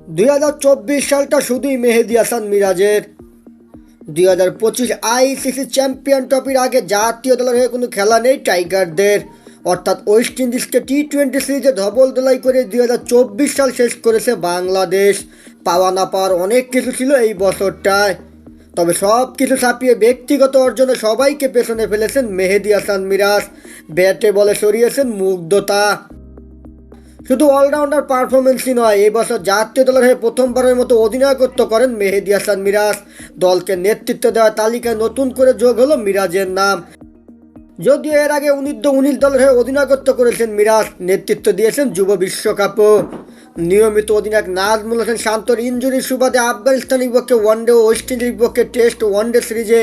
2024 সালটা শুধুই মেহেদী হাসান মিরাজের। 2025 আইসিসি চ্যাম্পিয়ন ট্রফির আগে জাতীয় দলের হয়ে কোনো খেলা নেই টাইগারদের। অর্থাৎ ওয়েস্ট ইন্ডিজকে টি-20 সিরিজে ধবল ধোলাই করে 2024 সাল শেষ করেছে বাংলাদেশ। পাওয়া না পাওয়ার অনেক কিছু ছিল এই বছরটায়, তবে সব কিছু ছাপিয়ে ব্যক্তিগত অর্জনে সবাইকে পেছনে ফেলেছেন মেহেদী হাসান মিরাজ। ব্যাটে বলে সরিয়েছেন মুগ্ধতা। শুধু অলরাউন্ডার পারফরমেন্সই নয়, এই বছর জাতীয় দলের হয়ে প্রথমবারের মতো অধিনায়কত্ব করেন মেহেদী হাসান মিরাজ। দলকে নেতৃত্ব দেওয়ার তালিকায় নতুন করে যোগ হলো মিরাজের নাম। যদিও এর আগে U19 দলের হয়ে অধিনায়কত্ব করেছেন মিরাজ, নেতৃত্ব দিয়েছেন যুব বিশ্বকাপও। নিয়মিত অধিনায়ক নাজমুল হোসেন শান্তর ইনজুরির সুবাদে আফগানিস্তানের বিপক্ষে ওয়ানডে ও ওয়েস্ট ইন্ডিজের বিপক্ষে টেস্ট ওয়ানডে সিরিজে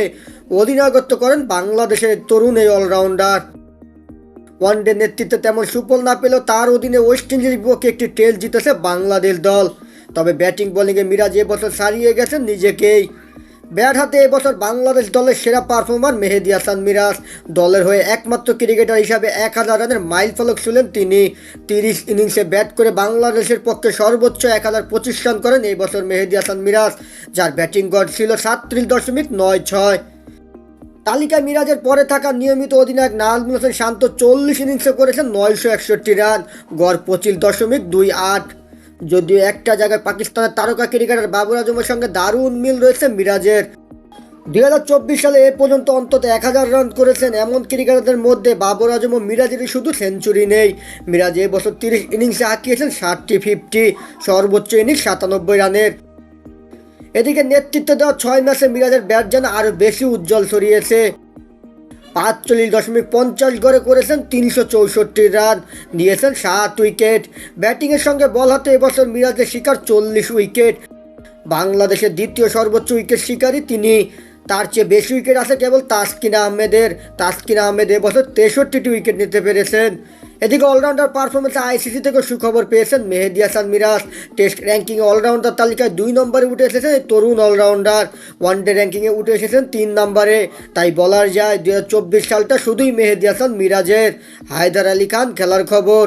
অধিনায়কত্ব করেন বাংলাদেশের তরুণ এই অলরাউন্ডার। ওয়ানডে নেতৃত্বে তেমন সুফল না পেলেও তার অধীনে ওয়েস্ট ইন্ডিজের বিপক্ষে একটি টেস্ট জিতেছে বাংলাদেশ দল। তবে ব্যাটিং বোলিংয়ে মিরাজ এবছর ছাড়িয়ে গেছেন নিজেকেই। ব্যাট হাতে এবছর বাংলাদেশ দলের সেরা পারফর্মার মেহেদী হাসান মিরাজ। দলের হয়ে একমাত্র ক্রিকেটার হিসাবে 1000 রানের মাইল ফলক ছুঁলেন তিনি। 30 ইনিংসে ব্যাট করে বাংলাদেশের পক্ষে সর্বোচ্চ 1025 রান করেন এই বছর মেহেদী হাসান মিরাজ, যার ব্যাটিং গড় ছিল 37.96। তালিকায় মিরাজের পরে থাকা নিয়মিত অধিনায়ক নাজমুল হোসেন শান্ত 40 ইনিংসে করেছেন 961 রান, গড় 25.28। যদিও একটা জায়গায় পাকিস্তানের তারকা ক্রিকেটার বাবর আজমের সঙ্গে দারুণ মিল রয়েছে মিরাজের। 2024 সালে এ পর্যন্ত অন্তত 1000 রান করেছেন এমন ক্রিকেটারদের মধ্যে বাবর আজম ও মিরাজেরই শুধু সেঞ্চুরি নেই। মিরাজ এবছর 30 ইনিংসে হাঁকিয়েছেন 60-50, সর্বোচ্চ ইনিংস 97 রানের। এদিকে নেতৃত্ব দেওয়া 6 ম্যাচে মিরাজের ব্যাট যেন আরও বেশি উজ্জ্বল ছড়িয়েছে। 45.50 গড়ে করেছেন 364 রান, নিয়েছেন 7 উইকেট। ব্যাটিংয়ের সঙ্গে বল হাতে এবছর মিরাজের শিকার 40 উইকেট। বাংলাদেশের দ্বিতীয় সর্বোচ্চ উইকেট শিকারী তিনি। তার চেয়ে বেশি উইকেট আছে কেবল তাসকিন আহমেদের। তাসকিন আহমেদ এবছর 63টি উইকেট নিতে পেরেছেন। এদিকে অলরাউন্ডার পারফরমেন্সে আইসিসি থেকে সুখবর পেয়েছেন মেহেদী হাসান মিরাজ। টেস্ট র্যাঙ্কিংয়ে অলরাউন্ডার তালিকায় 2 নম্বরে উঠে এসেছেন এই তরুণ অলরাউন্ডার। ওয়ানডে র্যাঙ্কিংয়ে উঠে এসেছেন 3 নম্বরে। তাই বলার যায় 2024 সালটা শুধুই মেহেদী হাসান মিরাজের। হায়দার আলী খান, খেলার খবর।